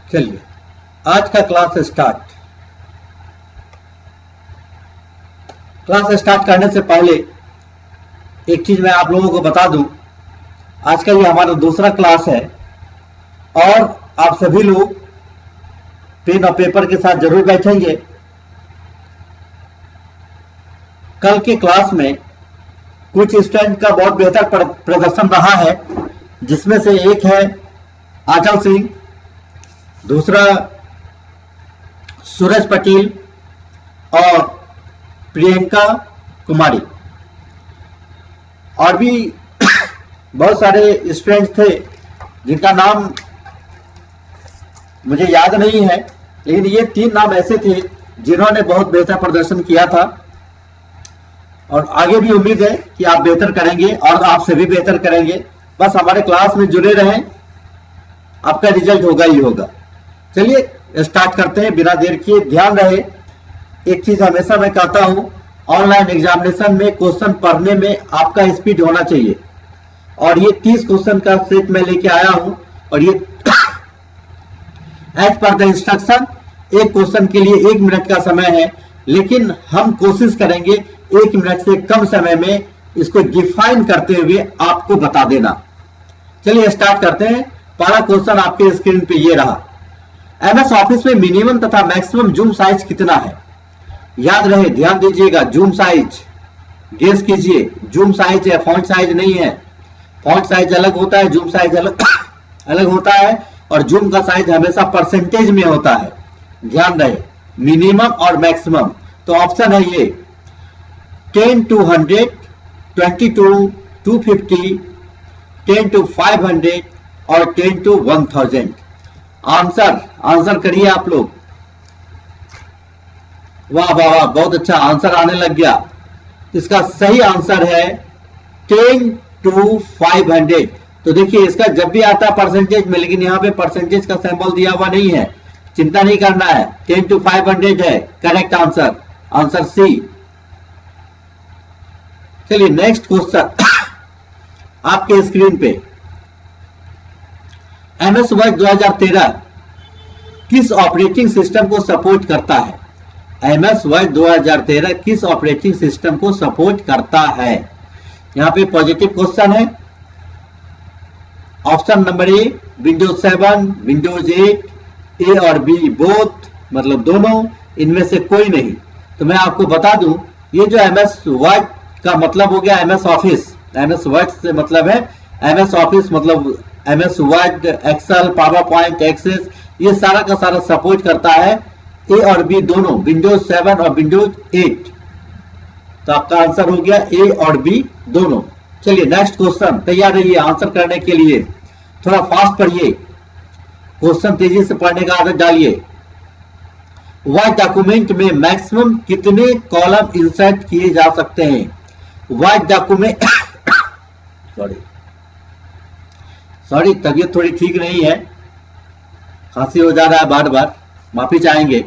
चलिए आज का क्लास स्टार्ट करने से पहले एक चीज मैं आप लोगों को बता दूं। आज का ये हमारा दूसरा क्लास है और आप सभी लोग पेन और पेपर के साथ जरूर बैठेंगे। कल के क्लास में कुछ स्टूडेंट का बहुत बेहतर प्रदर्शन रहा है, जिसमें से एक है आंचल सिंह, दूसरा सूरज पटेल और प्रियंका कुमारी। और भी बहुत सारे स्टूडेंट्स थे जिनका नाम मुझे याद नहीं है, लेकिन ये 3 नाम ऐसे थे जिन्होंने बहुत बेहतर प्रदर्शन किया था और आगे भी उम्मीद है कि आप बेहतर करेंगे और आप से भी बेहतर करेंगे। बस हमारे क्लास में जुड़े रहें, आपका रिजल्ट होगा ही होगा। चलिए स्टार्ट करते हैं बिना देर किए। ध्यान रहे, एक चीज हमेशा मैं कहता हूं, ऑनलाइन एग्जामिनेशन में क्वेश्चन पढ़ने में आपका स्पीड होना चाहिए। और ये 30 क्वेश्चन का सेट मैं लेके आया हूं और ये एज पर द इंस्ट्रक्शन एक क्वेश्चन के लिए 1 मिनट का समय है, लेकिन हम कोशिश करेंगे 1 मिनट से कम समय में इसको डिफाइन करते हुए आपको बता देना। चलिए स्टार्ट करते हैं। पहला क्वेश्चन आपके स्क्रीन पे ये रहा, एमएस ऑफिस में मिनिमम तथा मैक्सिमम जूम साइज कितना है? याद रहे, ध्यान दीजिएगा, जूम साइज गेस कीजिए। जूम साइज है, फॉन्ट साइज नहीं है। फॉन्ट साइज अलग होता है, जूम साइज अलग होता है और जूम का साइज हमेशा परसेंटेज में होता है। ध्यान रहे, मिनिमम और मैक्सिमम। तो ऑप्शन है ये 10 to 100, 20 to 250, 10 to 500 और 10 to 1000। आंसर करिए आप लोग। वाह वाह वाह, बहुत अच्छा आंसर आने लग गया। इसका सही आंसर है 10 to 500। तो देखिए, इसका जब भी आता है परसेंटेज में, लेकिन यहाँ पे परसेंटेज का सिंबल दिया हुआ नहीं है, चिंता नहीं करना है। 10 to 500 है करेक्ट आंसर, आंसर सी। चलिए नेक्स्ट क्वेश्चन आपके स्क्रीन पे, एमएस वर्ड 2013 किस ऑपरेटिंग सिस्टम को सपोर्ट करता है? एमएस वर्ड 2013 किस ऑपरेटिंग सिस्टम को सपोर्ट करता है? यहां पे पॉजिटिव क्वेश्चन है। ऑप्शन नंबर ए विंडोज 7, विंडोज 8, ए और बी बोथ, मतलब दोनों, इनमें से कोई नहीं। तो मैं आपको बता दूं, ये जो एमएस वर्ड का मतलब हो गया एमएस ऑफिस। एमएस वर्ड से मतलब है एमएस ऑफिस, मतलब MS word, excel, power point, access, ये सारा का सारा सपोर्ट करता है ए और बी दोनों, विंडोज 7 और विंडोज 8। तो आपका आंसर हो गया ए और बी दोनों। चलिए नेक्स्ट क्वेश्चन, तैयार रहिए आंसर करने के लिए। थोड़ा फास्ट पढ़िए, क्वेश्चन तेजी से पढ़ने का आदत डालिए। वर्ड डॉक्यूमेंट में मैक्सिमम कितने कॉलम इंसर्ट किए जा सकते हैं? वर्ड डॉक्यूमेंट सॉरी तबीयत थोड़ी ठीक नहीं है, खांसी हो जा रहा है बार बार, माफी चाहेंगे।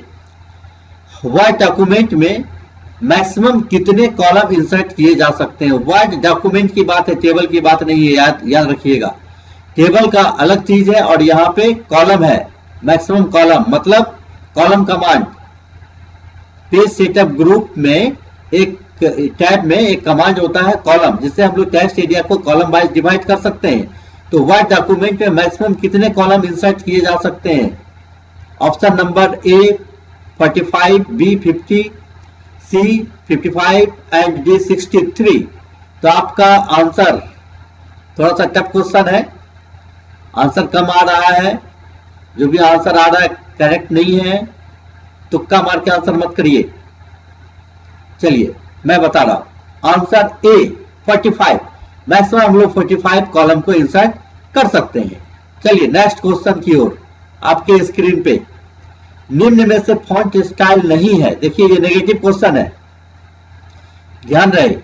वर्ड डॉक्यूमेंट में मैक्सिमम कितने कॉलम इंसर्ट किए जा सकते हैं? वर्ड डॉक्यूमेंट की बात है, टेबल की बात नहीं है, याद रखिएगा। टेबल का अलग चीज है और यहाँ पे कॉलम है, मैक्सिमम कॉलम मतलब column command. Page setup group में एक टैब में एक कमांड होता है कॉलम, जिससे हम लोग टेक्स्ट एरिया को कॉलम वाइज डिवाइड कर सकते हैं। तो वर्ड डॉक्यूमेंट में मैक्सिमम कितने कॉलम इंसर्ट किए जा सकते हैं? Option number A 45, B 50, C 55 and D 63। तो आपका आंसर, थोड़ा सा टफ क्वेश्चन है, आंसर कम आ रहा है, जो भी आंसर आ रहा है करेक्ट नहीं है, तुक्का मार के आंसर मत करिए। चलिए मैं बता रहा हूं, आंसर ए 45, मैक्सिमम हम लोग 45 कॉलम को इंसर्ट कर सकते हैं। चलिए नेक्स्ट क्वेश्चन की ओर, आपके स्क्रीन पे, निम्न में से फॉन्ट स्टाइल नहीं है। देखिए ये नेगेटिव क्वेश्चन है, ध्यान रहे,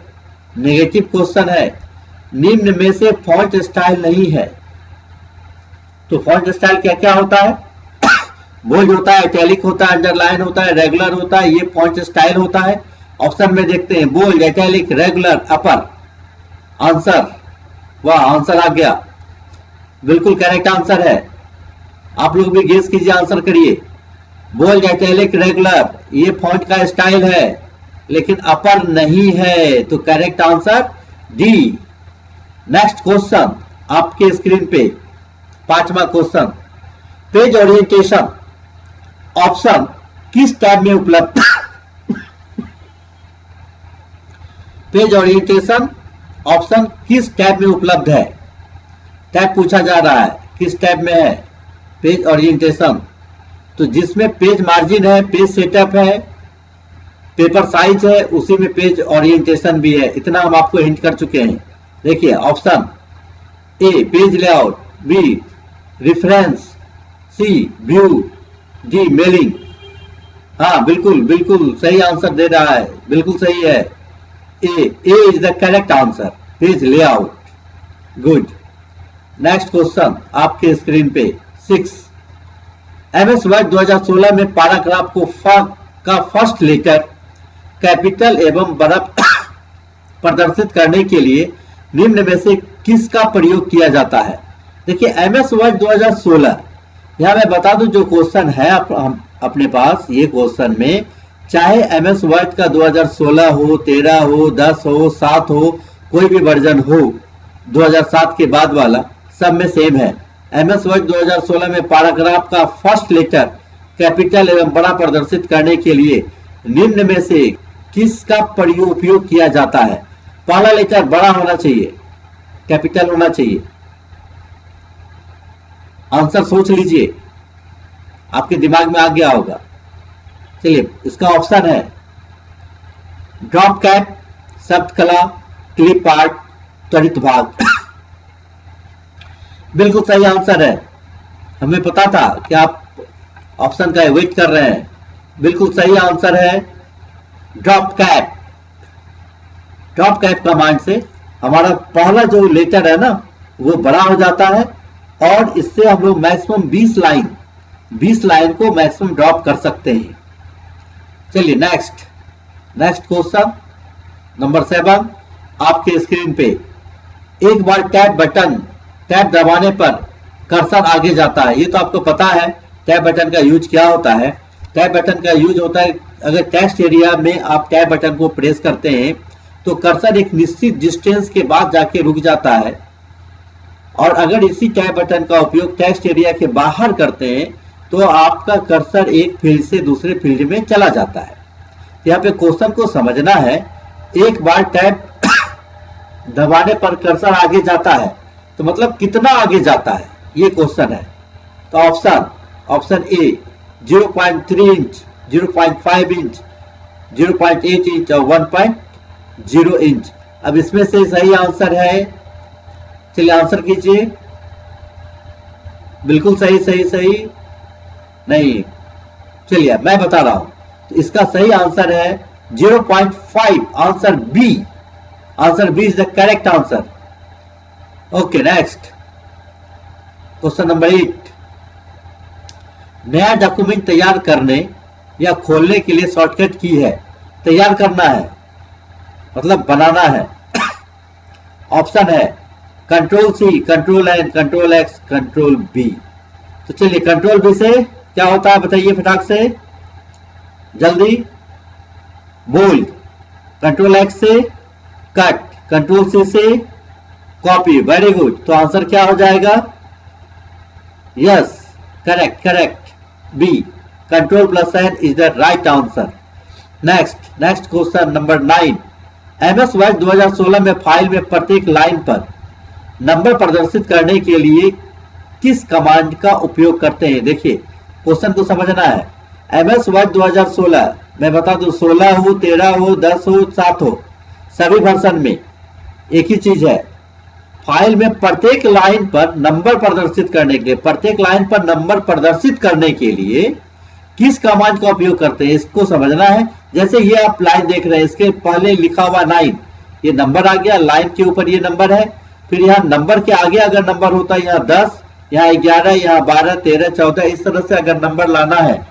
नेगेटिव क्वेश्चन है। निम्न में से फॉन्ट स्टाइल नहीं है। तो फॉन्ट स्टाइल क्या क्या होता है? बोल्ड होता है, इटैलिक होता है, अंडरलाइन होता है, रेगुलर होता है, ये फॉन्ट स्टाइल होता है। ऑप्शन में देखते हैं, बोल्ड, इटैलिक, रेगुलर, अपर। आंसर, वाह आंसर आ गया, बिल्कुल करेक्ट आंसर है। आप लोग भी गेस कीजिए, आंसर करिए। बोल्ड, इटैलिक, रेगुलर, ये फॉन्ट का स्टाइल है लेकिन अपर नहीं है, तो correct answer D. Next question आपके स्क्रीन पे, 5वां क्वेश्चन, पेज ओरिएंटेशन ऑप्शन किस टैब में उपलब्ध पेज ओरिएंटेशन ऑप्शन किस टैब में उपलब्ध है? टैब पूछा जा रहा है, किस टैब में है पेज ओरिएंटेशन? तो जिसमें पेज मार्जिन है, पेज सेटअप है, पेपर साइज है, उसी में पेज ओरिएंटेशन भी है। इतना हम आपको हिंट कर चुके हैं। देखिए option A page layout, B reference, C view, D mailing. हाँ बिल्कुल बिल्कुल सही आंसर दे रहा है, बिल्कुल सही है। A is the correct answer, page layout. Good. Next question आपके स्क्रीन पे 6, MS वर्ड 2016 में पैराग्राफ को का फर्स्ट लेटर कैपिटल एवं बड़ा प्रदर्शित करने के लिए निम्न में से किसका प्रयोग किया जाता है? देखिए MS वर्ड 2016, यहां मैं बता दूं जो क्वेश्चन है हम अपने पास, ये क्वेश्चन में चाहे MS वर्ड का 2016 हो, 13 हो, 10 हो, 7 हो, कोई भी वर्जन हो, 2007 के बाद वाला, सब में सेम है। MS वर्ड 2016 में पैराग्राफ का फर्स्ट लेटर कैपिटल एवं बड़ा प्रदर्शित करने के लिए निम्न में से किसका उपयोग किया जाता है? पहला लेटर बड़ा होना चाहिए, कैपिटल होना चाहिए। आंसर सोच लीजिए, आपके दिमाग में आ गया होगा। चलिए इसका ऑप्शन है ड्रॉप कैप, शब्द कला, क्लिप आर्ट, त्वरित भाग। बिल्कुल सही आंसर है। हमें पता था कि आप ऑप्शन का वेट कर रहे हैं। बिल्कुल सही आंसर है drop cap. Drop cap command से हमारा पहला जो लेटर है ना वो बड़ा हो जाता है और इससे हम लोग मैक्सिमम 20 लाइन को मैक्सिमम ड्रॉप कर सकते हैं। चलिए नेक्स्ट क्वेश्चन नंबर 7 आपके स्क्रीन पे। एक बार टैब दबाने पर कर्सर आगे जाता है। ये तो आपको पता है टैब बटन का यूज क्या होता है। टैब बटन का यूज होता है, अगर टेक्स्ट एरिया में आप टैब बटन को प्रेस करते हैं तो कर्सर एक निश्चित डिस्टेंस के बाद जाके रुक जाता है, और अगर इसी टैब बटन का उपयोग टेक्स्ट एरिया के बाहर करते हैं तो आपका कर्सर एक फील्ड से दूसरे फील्ड में चला जाता है। यहाँ पे क्वेश्चन को समझना है, एक बार टैब दबाने पर कर्सर आगे जाता है तो मतलब कितना आगे जाता है, ये क्वेश्चन है। तो option A 0.3 inch, 0.5 inch, 0.8 inch और 1.0 इंच। अब इसमें से सही आंसर है, चलिए आंसर कीजिए। बिल्कुल सही नहीं, चलिए मैं बता रहा हूं। तो इसका सही आंसर है 0.5, answer B is the correct answer. Okay next question number 8, नया डॉक्यूमेंट तैयार करने या खोलने के लिए शॉर्टकट की है। तैयार करना है मतलब बनाना है। ऑप्शन है control C, control N, control X, control B. तो चलिए कंट्रोल बी से क्या होता है बताइए फटाक से, जल्दी। बोल्ड, कंट्रोल एक्स से कट, कंट्रोल सी से कॉपी। Very good. तो आंसर क्या हो जाएगा? Yes correct B, control plus N is the right answer. Next question number 9, MS word 2016 में फाइल में प्रत्येक लाइन पर नंबर प्रदर्शित करने के लिए किस कमांड का उपयोग करते हैं? देखिए क्वेश्चन को समझना है। MS वर्ड 2016 मैं बता दूं 16 हो, 13 हो, 10 हो, 7 हो, सभी वर्जन में एक ही चीज है। फाइल में प्रत्येक लाइन पर नंबर प्रदर्शित करने के लिए किस कमांड का उपयोग करते हैं, इसको समझना है। जैसे ये आप लाइन देख रहे हैं, इसके पहले लिखा हुआ 9, ये नंबर आ गया, लाइन के ऊपर ये नंबर है। फिर यहाँ नंबर के आगे अगर नंबर होता है यहाँ 10, यहाँ 11, यहाँ 12, 13, 14, इस तरह से अगर नंबर लाना है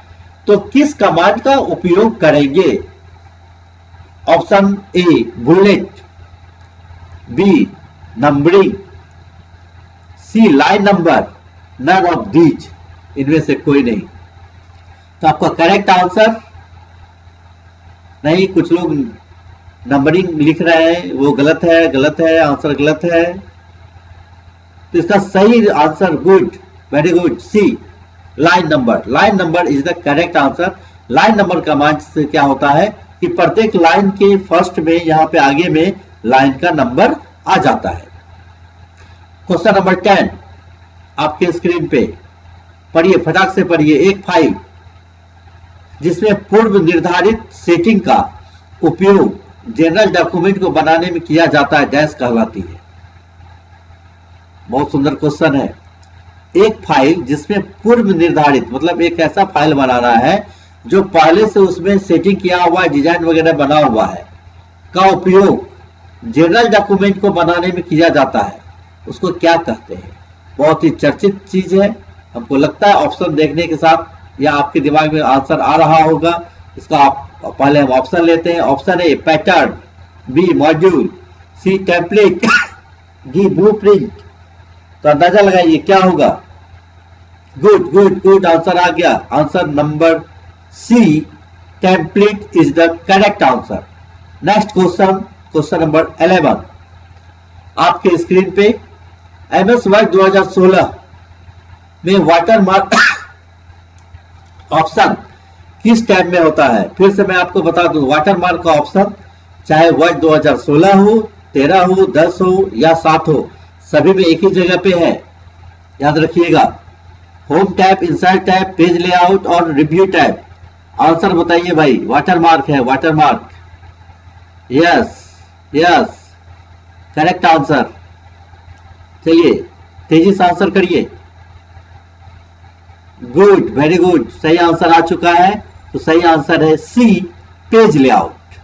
तो किस कमांड का उपयोग करेंगे? Option A bullet, B numbering, C line number, none of these. इनमें से कोई नहीं। तो आपका करेक्ट आंसर नहीं, कुछ लोग नंबरिंग लिख रहे हैं वो गलत है, गलत है, आंसर गलत है। तो इसका सही answer good, very good, C line number. Line number is the correct answer. Line number command से क्या होता है कि प्रत्येक लाइन के फर्स्ट में यहाँ पे आगे में लाइन का नंबर आ जाता है। क्वेश्चन नंबर 10 आपके स्क्रीन पे पढ़िए, फटाक से पढ़िए। एक फाइल जिसमें पूर्व निर्धारित सेटिंग का उपयोग जनरल डॉक्यूमेंट को बनाने में किया जाता है, डैश कहलाती है। बहुत सुंदर क्वेश्चन है। एक फाइल जिसमें पूर्व निर्धारित मतलब एक ऐसा फाइल बनाना है जो पहले से उसमें सेटिंग किया हुआ है, डिजाइन वगैरह बना हुआ है, का उपयोग जनरल डॉक्यूमेंट को बनाने में किया जाता है, उसको क्या कहते हैं? बहुत ही चर्चित चीज है। हमको लगता है ऑप्शन देखने के साथ या आपके दिमाग में आंसर आ रहा होगा। इसका आप पहले हम ऑप्शन लेते हैं। Option A pattern, B module, C template, D blueprint. तो अंदाजा लगाइए क्या होगा। गुड गुड गुड, आंसर आ गया। Answer number C template is the correct answer. Next question, question number 11 आपके स्क्रीन पे। MS वर्ड 2016 में वाटरमार्क ऑप्शन किस टैब में होता है? फिर से मैं आपको बता दूं, वाटरमार्क का ऑप्शन चाहे वर्ड 2016 हो, 13 हो, 10 हो या 7 हो, सभी में एक ही जगह पे है। याद रखिएगा, home tab, insert tab, page layout और रिव्यू टैब। आंसर बताइए भाई। वाटरमार्क है, watermark. Yes yes, correct answer. चलिए तेजी से आंसर करिए। गुड, वेरी गुड, सही आंसर आ चुका है। तो सही आंसर है C page layout.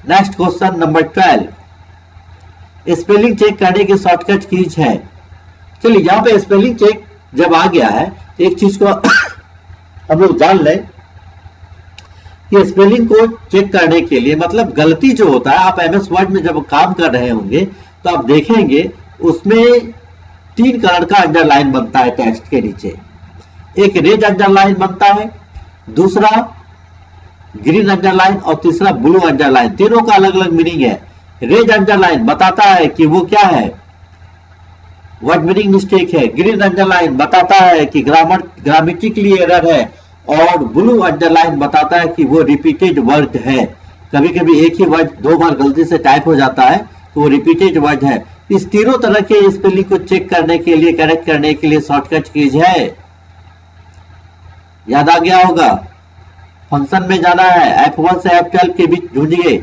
Next question number 12 spelling check करने की शॉर्टकट कीज है। चलिए यहाँ पे स्पेलिंग चेक जब आ गया है तो एक चीज को हम लोग जान लें कि स्पेलिंग को चेक करने के लिए मतलब गलती जो होता है, आप MS वर्ड में जब काम कर रहे होंगे तो आप देखेंगे उसमें 3 कलर का अंडरलाइन बनता है टेक्स्ट के नीचे। एक रेड अंडरलाइन बनता है, दूसरा ग्रीन अंडरलाइन और तीसरा ब्लू अंडरलाइन। तीनों का अलग अलग मीनिंग है। रेड अंडरलाइन बताता है कि वो क्या है, वर्ड मीनिंग मिस्टेक है। ग्रीन अंडरलाइन बताता है कि ग्रामेटिकली एरर है। और ब्लू अंडरलाइन बताता है कि वो रिपीटेड वर्ड है। कभी कभी एक ही वर्ड 2 बार गलती से टाइप हो जाता है तो वो रिपीटेड वर्ड है। इस तीनों तरह के स्पेलिंग को चेक करने के लिए, करेक्ट करने के लिए शॉर्टकट कीज है। याद आ गया होगा। फंक्शन में जाना है, F1 से F12 के बीच ढूंढिए।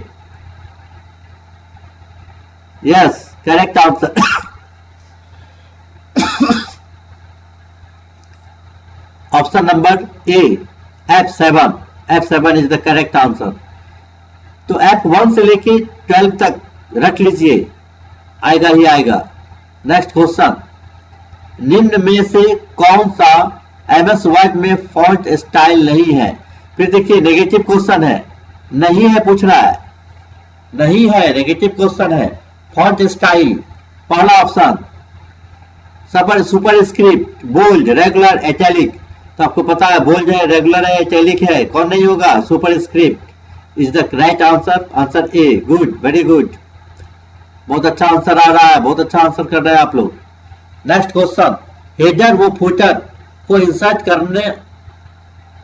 Yes, correct answer. Option number A F7, F7 is the correct answer. तो F1 से लेके 12 तक रख लीजिए, आएगा ही आएगा। नेक्स्ट क्वेश्चन, निम्न में से कौन सा MS वर्ड में फॉन्ट स्टाइल नहीं है? फिर देखिए नेगेटिव क्वेश्चन है, नहीं है पूछ रहा है, नहीं है, नेगेटिव क्वेश्चन है। फॉन्ट स्टाइल पहला option superscript, bold, regular, italic. तो आपको पता है बोल्ड है, रेगुलर है, इटैलिक है, कौन नहीं होगा? Super script is the right answer. Answer A. Good, very good, बहुत अच्छा आंसर आ रहा है, बहुत अच्छा आंसर कर रहे हैं आप लोग। नेक्स्ट क्वेश्चन, हेडर व फुटर को इंसर्ट करने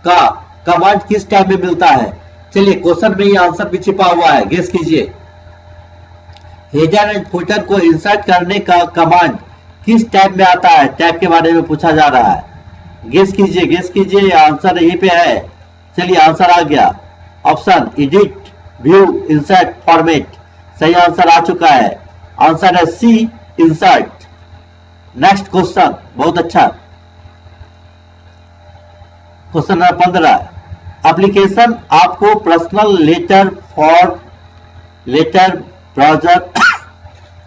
का कमांड किस टाइप में मिलता है? चलिए क्वेश्चन में ही आंसर भी छिपा हुआ है, गेस कीजिए। हेडर एंड फुटर को इंसर्ट करने का कमांड किस टाइप में आता है? टाइप के बारे में पूछा जा रहा है। गेस कीजिए, गेस कीजिए, आंसर यहीं पे है। चलिए आंसर आ गया। Option edit, view, insert, format. सही आंसर आ चुका है। आंसर है सी इंसर्ट। नेक्स्ट क्वेश्चन, बहुत अच्छा। क्वेश्चन नंबर 15, एप्लीकेशन आपको personal letter, for letter, browser,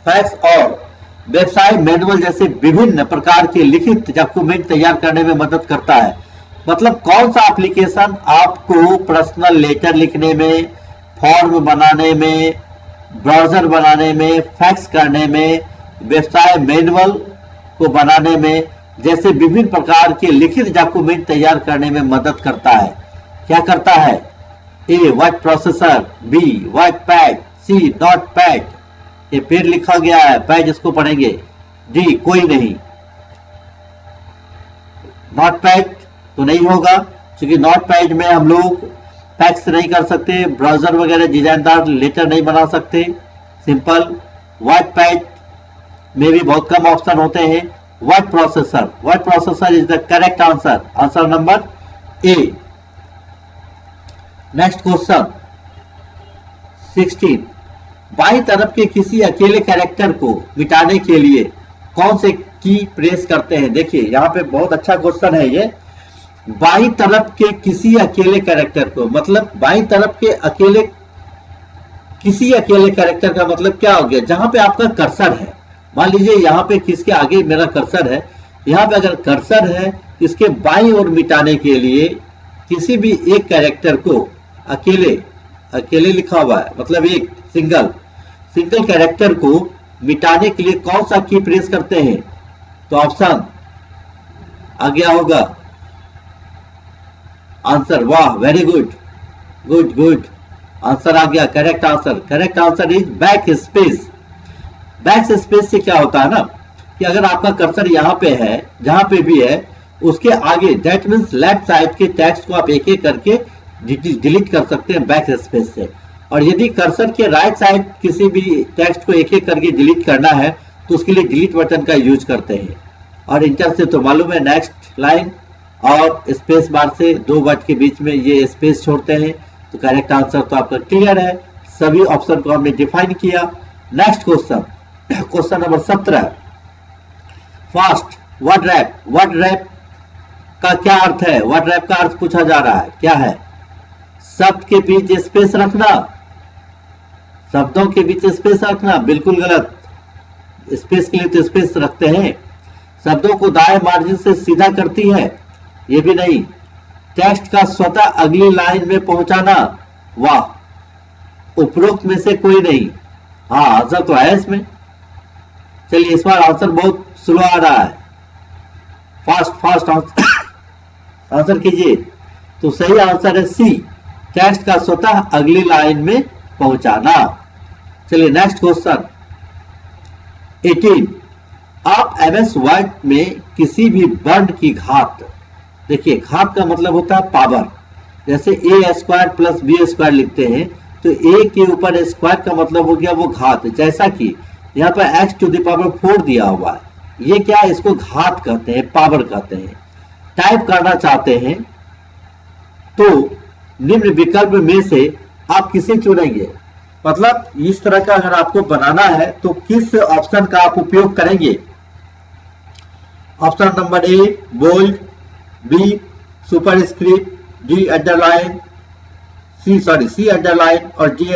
fax और वेबसाइट मैनुअल जैसे विभिन्न प्रकार के लिखित डॉक्यूमेंट तैयार करने में मदद करता है। मतलब कौन सा एप्लीकेशन आपको पर्सनल लेटर लिखने में, फॉर्म बनाने में, ब्राउजर बनाने में, फैक्स करने में, वेबसाइट मैनुअल को बनाने में जैसे विभिन्न प्रकार के लिखित डॉक्यूमेंट तैयार करने में मदद करता है। क्या करता है? A word processor, B word pad, C note pad. ये पेड़ लिखा गया है, पैड इसको पढ़ेंगे। डी कोई नहीं, नोट पैड तो नहीं होगा, क्योंकि नोट पैड में हम लोग फैक्स नहीं कर सकते, ब्राउजर वगैरह डिजाइनदार लेटर नहीं बना सकते। सिंपल। वर्ड पैड में भी बहुत कम ऑप्शन होते हैं। Word processor, word processor is the correct answer, answer number A. Next question 16, बाईं तरफ के किसी अकेले कैरेक्टर को मिटाने के लिए कौन से की प्रेस करते हैं? देखिए यहाँ पे बहुत अच्छा क्वेश्चन है ये। बाईं तरफ के किसी अकेले कैरेक्टर को, मतलब बाईं तरफ के अकेले किसी अकेले कैरेक्टर का मतलब क्या हो गया? जहां पे आपका कर्सर है, मान लीजिए यहाँ पे किसके आगे मेरा कर्सर है, यहाँ पे अगर कर्सर है, इसके बाईं ओर मिटाने के लिए किसी भी एक कैरेक्टर को अकेले, अकेले लिखा हुआ है मतलब एक सिंगल कैरेक्टर को मिटाने के लिए कौन सा की प्रेस करते हैं? तो ऑप्शन आ गया होगा आंसर। वाह, very good, good good, answer आ गया, correct answer. Correct answer is backspace. Backspace से क्या होता है ना कि अगर आपका कर्सर यहाँ पे है, जहां पे भी है, उसके आगे दैट मीन्स लेफ्ट साइड के टेक्स्ट को आप एक एक करके डिलीट कर सकते हैं बैक स्पेस से। और यदि कर्सर के राइट साइड किसी भी टेक्स्ट को एक एक करके डिलीट करना है तो उसके लिए डिलीट बटन का यूज करते हैं। और इंटर से तो मालूम है, नेक्स्ट लाइन और स्पेस बार से दो वर्ड के बीच में ये स्पेस छोड़ते हैं। तो करेक्ट आंसर तो आपका क्लियर है, सभी ऑप्शन को हमने डिफाइन किया। Next question, question number 17, fast word rap. Word rap का क्या अर्थ है? वर्ड रैप का अर्थ पूछा जा रहा है, क्या है? शब्द के बीच स्पेस रखना, शब्दों के बीच स्पेस रखना, बिल्कुल गलत। स्पेस के लिए तो स्पेस रखते हैं। शब्दों को दाएं मार्जिन से सीधा करती है, ये भी नहीं। टेक्स्ट का स्वतः अगली लाइन में पहुंचाना, वाह, उपरोक्त में से कोई नहीं। हाँ, आंसर तो है इसमें। चलिए इस बार आंसर बहुत स्लो आ रहा है, फास्ट फास्ट आंसर कीजिए। तो सही आंसर है सी, टेक्स्ट का स्वतः अगली लाइन में पहुंचाना। चलिए नेक्स्ट क्वेश्चन 18, आप एमएस वर्ड में किसी भी वर्ण की घात, देखिए घात का मतलब होता है पावर। जैसे ए स्क्वायर प्लस बी स्क्वायर लिखते हैं तो ए के ऊपर स्क्वायर का मतलब हो गया वो घात। जैसा कि यहाँ पर एक्स टू द पावर 4 दिया हुआ है, ये क्या है? इसको घात कहते हैं, पावर कहते हैं। टाइप करना चाहते हैं तो निम्न विकल्प में से आप किसे चुनेंगे? मतलब इस तरह का अगर आपको बनाना है तो किस ऑप्शन का आप उपयोग करेंगे? Option number A bold, B superscript, D underline, C underline और डी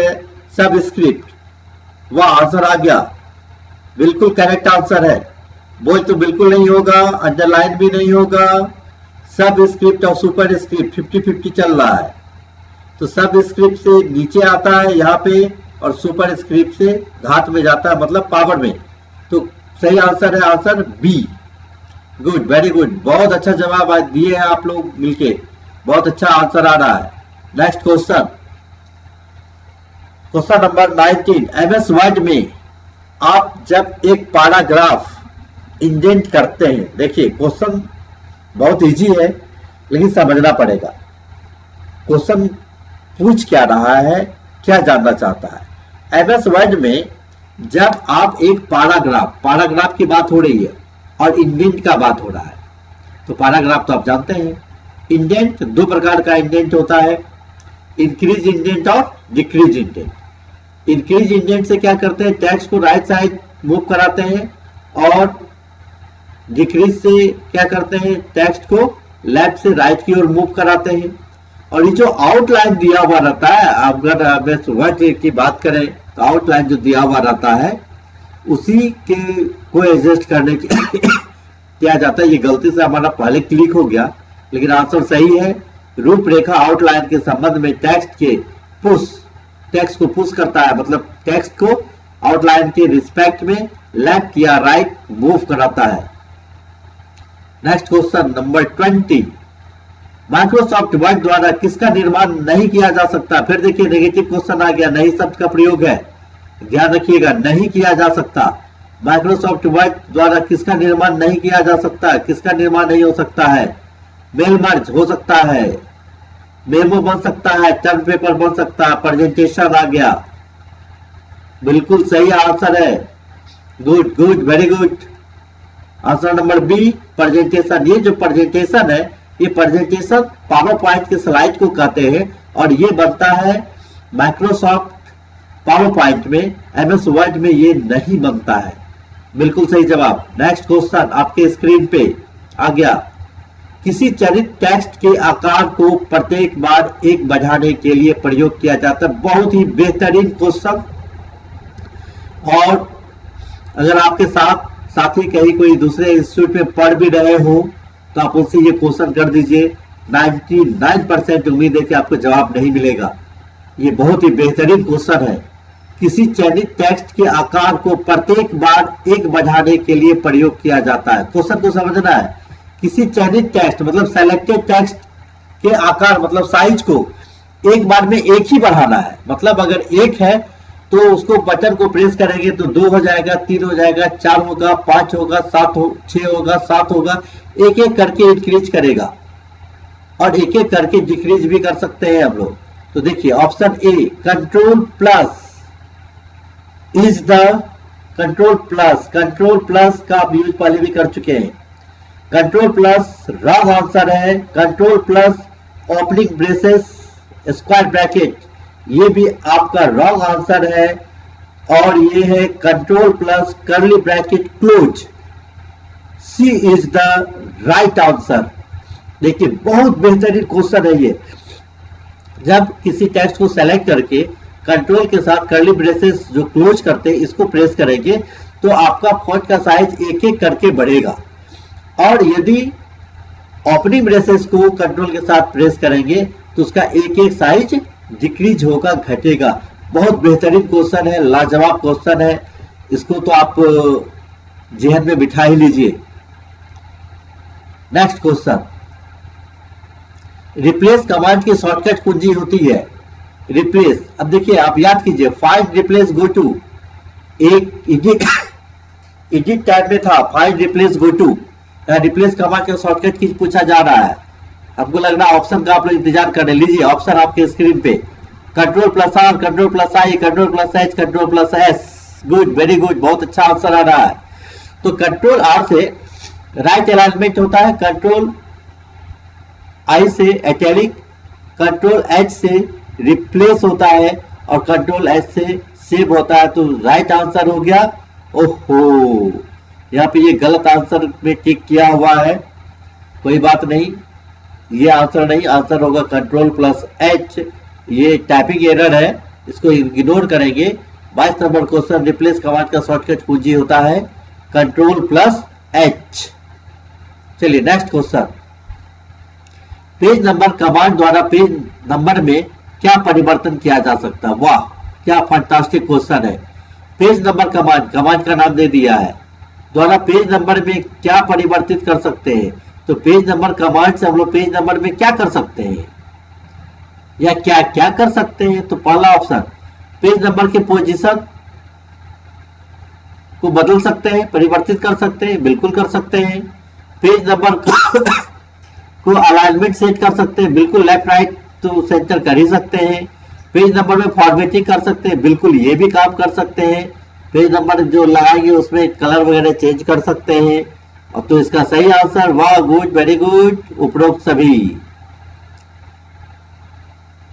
सबस्क्रिप्ट। वह आंसर आ गया, बिल्कुल करेक्ट आंसर है। बोल्ड तो बिल्कुल नहीं होगा, अंडरलाइन भी नहीं होगा, सब स्क्रिप्ट और सुपर स्क्रिप्ट 50-50 चल रहा है। तो सब स्क्रिप्ट से नीचे आता है यहाँ पे और सुपर स्क्रिप्ट से घात में जाता है, मतलब पावर में। तो सही आंसर है answer B. Good, very good, बहुत अच्छा जवाब दिए हैं आप लोग मिलके, बहुत अच्छा आंसर आ रहा है। Next question, question number 19, MS word में आप जब एक पैराग्राफ इंडेंट करते हैं, देखिए क्वेश्चन बहुत इजी है लेकिन समझना पड़ेगा। क्वेश्चन पूछ क्या रहा है, क्या जानना चाहता है? एमएस वर्ड में जब आप एक पैराग्राफ की बात हो रही है और इंडेंट का बात हो रहा है, तो पैराग्राफ तो आप जानते हैं। इंडेंट दो प्रकार का इंडेंट होता है, इंक्रीज इंडेंट और डिक्रीज इंडेंट। इंक्रीज इंडेंट से क्या करते हैं? टेक्स्ट को राइट साइड मूव कराते हैं, और डिक्रीज से क्या करते हैं? टेक्स्ट को लेफ्ट से राइट की ओर मूव कराते हैं। और ये जो आउटलाइन दिया हुआ रहता है, अगर वर्ड की बात करें तो आउटलाइन जो दिया हुआ रहता है उसी के को एडजस्ट करने के किया जाता है। ये गलती से हमारा पहले क्लिक हो गया, लेकिन आंसर सही है। रूपरेखा आउटलाइन के संबंध में टेक्स्ट को पुश करता है, मतलब टेक्स्ट को आउटलाइन के रिस्पेक्ट में लेफ्ट या राइट मूव कराता है। Next question number 20, Microsoft word द्वारा किसका निर्माण नहीं किया जा सकता। फिर देखिए नेगेटिव क्वेश्चन आ गया, नहीं शब्द का प्रयोग है, ध्यान रखिएगा, नहीं किया जा सकता। माइक्रोसॉफ्ट वर्ड द्वारा किसका निर्माण नहीं किया जा सकता, किसका निर्माण नहीं हो सकता है। मेल मर्ज हो सकता है, मेमो बन सकता है, टर्म पेपर बन सकता है, प्रेजेंटेशन आ गया, बिल्कुल सही आंसर है, good good very good. Answer number B presentation. ये जो प्रेजेंटेशन है, ये प्रेजेंटेशन पावर पॉइंट के स्लाइड को कहते हैं और ये बनता है माइक्रोसॉफ्ट पावर पॉइंट में, एमएस वर्ड में ये नहीं बनता है। बिल्कुल सही जवाब। नेक्स्ट क्वेश्चन आपके स्क्रीन पे आ गया, किसी चरित टेक्स्ट के आकार को प्रत्येक बार एक बढ़ाने के लिए प्रयोग किया जाता है। बहुत ही बेहतरीन क्वेश्चन। और अगर आपके साथ साथी कहीं कोई दूसरे इंस्टीट्यूट में पढ़ भी रहे हो तो आप उनसे ये क्वेश्चन कर दीजिए, 99% उम्मीद है कि आपको जवाब नहीं मिलेगा। ये बहुत ही बेहतरीन क्वेश्चन है। किसी चयनित टेक्स्ट के आकार को प्रत्येक बार एक बढ़ाने के लिए प्रयोग किया जाता है। क्वेश्चन को समझना है, किसी चयनित टेक्स्ट मतलब सेलेक्टेड टेक्स्ट के आकार मतलब साइज को एक बार में एक ही बढ़ाना है। मतलब अगर एक है तो उसको बटन को प्रेस करेंगे तो 2 हो जाएगा, 3 हो जाएगा, 4 होगा, 5 होगा, 6 होगा, 7 होगा, एक एक करके इंक्रीज करेगा और एक एक करके डिक्रीज भी कर सकते हैं हम लोग। तो देखिए option A control plus is the control plus का आप यूज पहले भी कर चुके हैं। कंट्रोल प्लस रॉन्ग आंसर है। Control plus opening braces square bracket, ये भी आपका रॉन्ग आंसर है। और ये है control plus curly bracket close, C is the right answer. देखिए बहुत बेहतरीन क्वेश्चन है ये। जब किसी टेक्स्ट को सेलेक्ट करके कंट्रोल के साथ कर्ली ब्रेसेस जो क्लोज करते हैं इसको प्रेस करेंगे तो आपका फॉन्ट का साइज एक एक करके बढ़ेगा। और यदि ओपनिंग ब्रेसेस को कंट्रोल के साथ प्रेस करेंगे तो उसका एक एक साइज डिक्रीज होगा, घटेगा। बहुत बेहतरीन क्वेश्चन है, लाजवाब क्वेश्चन है, इसको तो आप जहन में बिठा ही लीजिए। नेक्स्ट क्वेश्चन, रिप्लेस कमांड की शॉर्टकट कुंजी होती है रिप्लेस। अब देखिए आप याद कीजिए, फाइंड रिप्लेस गो टू एक एडिट टैब में था, find replace go to. Replace command के शॉर्टकट की पूछा जा रहा है। आपको लग रहा है ऑप्शन का आप लोग इंतजार कर रहे हैं। लीजिए ऑप्शन आपके स्क्रीन पे, control plus R, control plus I, control plus H, control plus S. Good very good, बहुत अच्छा आंसर आ रहा है। तो कंट्रोल आर से राइट अलाइनमेंट होता है, कंट्रोल आई से इटैलिक, कंट्रोल एच से रिप्लेस होता है और कंट्रोल एच से सेव होता है। तो राइट आंसर हो गया। ओहो, यहाँ पे ये गलत आंसर में टिक किया हुआ है, कोई बात नहीं, ये आंसर नहीं, आंसर होगा कंट्रोल प्लस एच। ये टाइपिंग एरर है, इसको इग्नोर करेंगे। 22 नंबर क्वेश्चन, रिप्लेस कमांड का शॉर्टकट कुंजी होता है कंट्रोल प्लस एच। चलिए next question, page number command द्वारा पेज नंबर में क्या परिवर्तन किया जा सकता है। वाह क्या फैंटास्टिक क्वेश्चन है। पेज नंबर कमांड का नाम दे दिया है, द्वारा पेज नंबर में क्या परिवर्तित कर सकते हैं। तो पेज नंबर कमांड से हम लोग पेज नंबर में क्या कर सकते हैं या क्या क्या कर सकते हैं। तो पहला ऑप्शन, पेज नंबर के पोजीशन को बदल सकते हैं, परिवर्तित कर सकते हैं, बिल्कुल कर सकते हैं। पेज नंबर को अलाइनमेंट सेट कर सकते हैं, बिल्कुल लेफ्ट राइट तो सेंटर कर ही सकते हैं। पेज नंबर में फॉर्मेटिंग कर सकते हैं, बिल्कुल ये भी काम कर सकते हैं। पेज नंबर जो लगाएंगे उसमें कलर वगैरह चेंज कर सकते हैं। अब तो इसका सही आंसर, वाह गुड वेरी गुड, उपरोक्त सभी।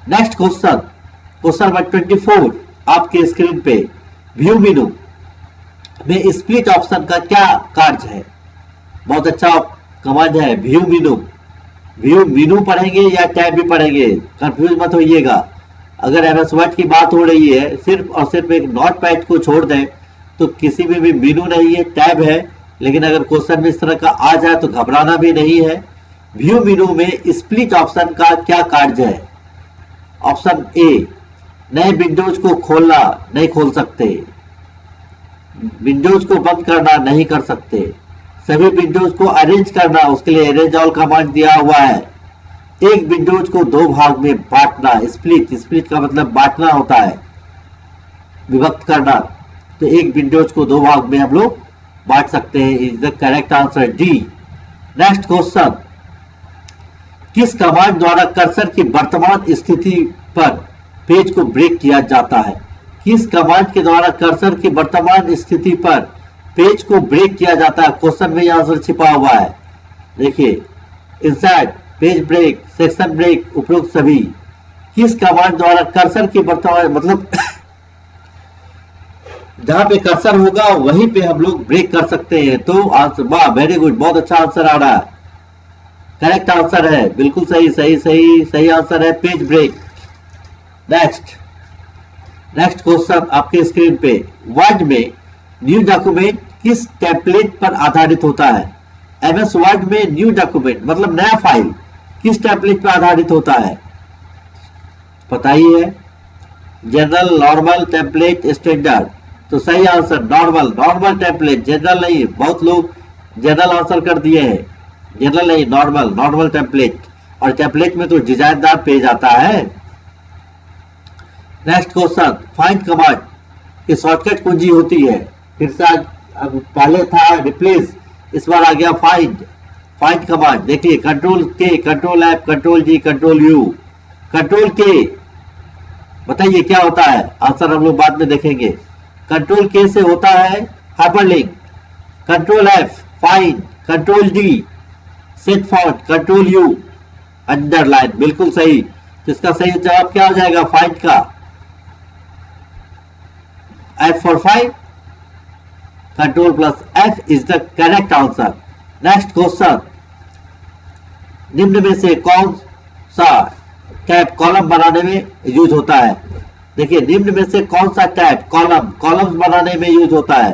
नेक्स्ट क्वेश्चन, क्वेश्चन नंबर 24 आपके स्क्रीन पे, व्यू मेनू में स्प्लिट ऑप्शन का क्या कार्य है। बहुत अच्छा कमांड है व्यू मेनू। व्यू मेनू पढ़ेंगे या टैब भी पढ़ेंगे, कंफ्यूज मत होइएगा। अगर एमएस वर्ड की बात हो रही है, सिर्फ और सिर्फ एक नोट पैड को छोड़ दें तो किसी में भी मेनू नहीं है, टैब है। लेकिन अगर क्वेश्चन में इस तरह का आ जाए तो घबराना भी नहीं है। व्यू मेनू में स्प्लिट ऑप्शन का क्या कार्य है। ऑप्शन ए, नए विंडोज को खोलना, नहीं खोल सकते। विंडोज को बंद करना, नहीं कर सकते। सभी विंडोज को अरेंज करना, उसके लिए अरेंज ऑल कमांड दिया हुआ है। एक विंडोज को दो भाग में बांटना, स्प्लिट, स्प्लिट का मतलब बांटना होता है, विभक्त करना। तो एक विंडोज को दो भाग में हम लोग बांट सकते हैं। Is the correct answer D. Next question, किस कमांड द्वारा कर्सर की वर्तमान स्थिति पर पेज को ब्रेक किया जाता है? किस कमांड के द्वारा कर्सर की वर्तमान स्थिति पर पेज को ब्रेक किया जाता है? क्वेश्चन में यह आंसर छिपा हुआ है, देखिए, insert, page break, section break, उपरोक्त सभी। किस कमांड द्वारा कर्सर की वर्तमान मतलब जहां पे कर्सर होगा वहीं पे हम लोग ब्रेक कर सकते हैं। तो आंसर, वाह, वेरी गुड, बहुत अच्छा आंसर आ रहा है, करेक्ट आंसर है, बिल्कुल सही सही सही सही आंसर है, पेज ब्रेक। नेक्स्ट क्वेश्चन आपके स्क्रीन पे, वर्ड में न्यू डॉक्यूमेंट किस टेम्पलेट पर आधारित होता है? एमएस वर्ड में न्यू डॉक्यूमेंट मतलब नया फाइल किस टेम्पलेट पर आधारित होता है? पता ही है, जनरल, नॉर्मल, टेम्पलेट, स्टैंडर्ड। तो सही answer normal, normal template, general नहीं। बहुत लोग जनरल आंसर कर दिए हैं, जनरल नहीं, नॉर्मल, नॉर्मल टेम्पलेट। और टेम्पलेट में तो डिजाइनदार पेज आता है। नेक्स्ट क्वेश्चन, फाइंड कमांड की शॉर्टकट कुंजी होती है। फिर से अब पहले था रिप्लेस, इस बार आ गया फाइंड। फाइंड कमांड देखिए, control K, control F, control G, control U. Control K बताइए क्या होता है? आंसर हम लोग बाद में देखेंगे। कंट्रोल के से होता है hyperlink, control F find, control D set font, control you underline. बिल्कुल सही। तो इसका सही जवाब क्या हो जाएगा फाइंड का? F for find, control plus F is the correct answer. Next question, निम्न में से कौन सा टैब कॉलम बनाने में यूज होता है? देखिए, निम्न में से कौन सा टैब कॉलम्स बनाने में यूज होता है?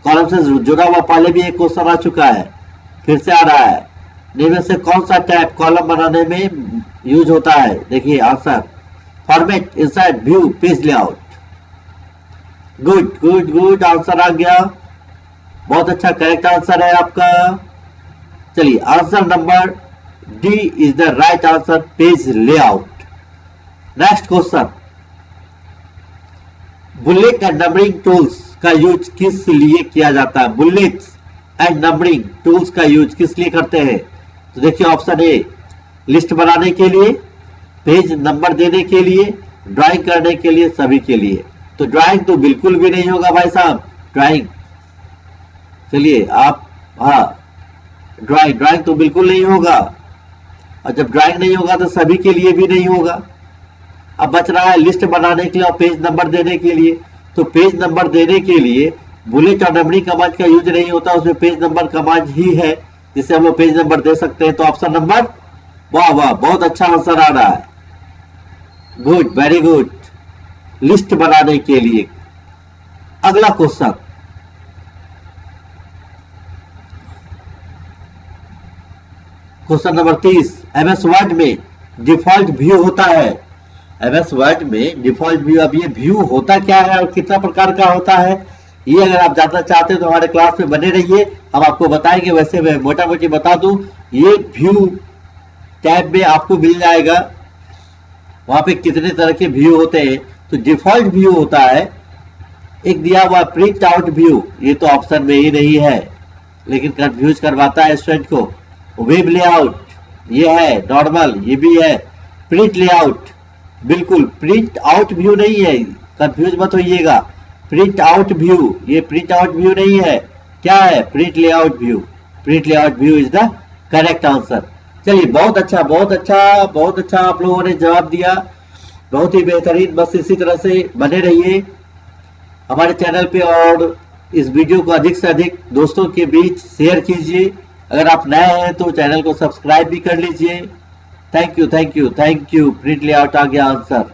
कॉलम से जुड़ा हुआ पहले भी एक क्वेश्चन आ चुका है, फिर से आ रहा है। निम्न में से कौन सा टैब कॉलम बनाने में यूज होता है? देखिए answer, format, insert, view, page layout. Good good good, answer आ गया, बहुत अच्छा, करेक्ट आंसर है आपका। चलिए, answer number D is the right answer, page layout. Next question, bullet and numbering tools का यूज किस लिए किया जाता है? बुलेट्स एंड नंबरिंग टूल्स का यूज किस लिए करते हैं? तो देखिए ऑप्शन ए, लिस्ट बनाने के लिए, पेज नंबर देने के लिए, ड्राइंग करने के लिए, सभी के लिए। तो ड्राइंग तो बिल्कुल भी नहीं होगा भाई साहब, ड्राइंग, चलिए आप, हाँ, ड्राइंग तो बिल्कुल नहीं होगा। और जब ड्राइंग नहीं होगा तो सभी के लिए भी नहीं होगा। अब बच रहा है लिस्ट बनाने के लिए और पेज नंबर देने के लिए। तो पेज नंबर देने के लिए बुलेट और नंबरिंग कमांड का यूज नहीं होता, उसमें पेज नंबर कमांड ही है जिससे हम लोग पेज नंबर दे सकते हैं। तो ऑप्शन नंबर, वाह वाह, बहुत अच्छा आंसर आ रहा है, गुड, वेरी गुड, लिस्ट बनाने के लिए। अगला question, question number 30, MS word में डिफॉल्ट व्यू होता है। एमएस वर्ड में डिफॉल्ट व्यू, अब ये व्यू होता क्या है और कितना प्रकार का होता है, ये अगर आप जानना चाहते हैं तो हमारे क्लास में बने रहिए, हम आपको बताएंगे। वैसे मैं मोटा मोटी बता दूं, ये व्यू टैब में आपको मिल जाएगा, वहां पे कितने तरह के व्यू होते हैं। तो डिफॉल्ट व्यू होता है, एक दिया हुआ प्रिंट आउट व्यू, ये तो ऑप्शन में ही नहीं है लेकिन कंफ्यूज करवाता है स्टूडेंट को। वेब लेआउट ये है, नॉर्मल ये भी है, प्रिंट लेआउट, बिल्कुल प्रिंट आउट व्यू नहीं है, कंफ्यूज मत होइएगा। प्रिंट आउट व्यू, ये प्रिंट आउट व्यू नहीं है, क्या है? Print layout view. Print layout view is the correct answer. चलिए, बहुत अच्छा बहुत अच्छा बहुत अच्छा आप लोगों ने जवाब दिया, बहुत ही बेहतरीन। बस इसी तरह से बने रहिए हमारे चैनल पे और इस वीडियो को अधिक से अधिक दोस्तों के बीच शेयर कीजिए। अगर आप नए हैं तो चैनल को सब्सक्राइब भी कर लीजिए। Thank you thank you thank you. Print layout आ गया आंसर।